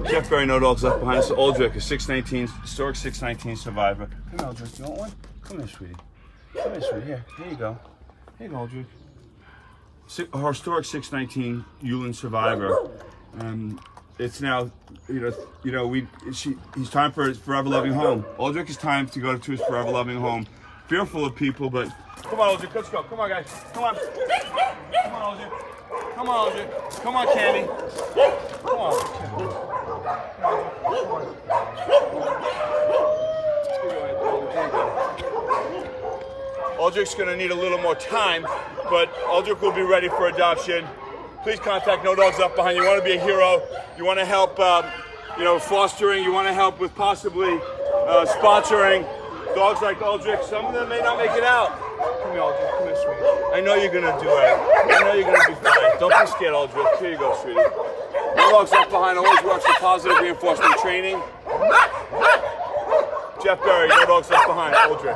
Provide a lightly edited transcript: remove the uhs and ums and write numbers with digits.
Jeff Berry, No Dogs Left Behind. This is Aldrich, a 619, historic 619 survivor. Come here, Aldrich. You want one? Come here, sweetie. Come here, sweetie. Here you go. Here you go, Aldrich. A historic 619 yulin survivor. It's now, he's time for his forever loving home. Aldrich is time to go to his forever loving home. Fearful of people, but come on, Aldrich, let's go. Come on, guys. Come on. Come on, Aldrich. Come on, Aldrich. Come on, Candy. Come on. Aldrich's going to need a little more time, but Aldrich will be ready for adoption. Please contact No Dogs Left Behind. You want to be a hero. You want to help, fostering. You want to help with possibly sponsoring dogs like Aldrich. Some of them may not make it out. Come here, Aldrich. Come here, sweetie. I know you're going to do it. I know you're going to be fine. Don't be scared, Aldrich. Here you go, sweetie. No Dogs Left Behind always works for positive reinforcement training. Jeff Berry, No Dogs Left Behind, Aldrich.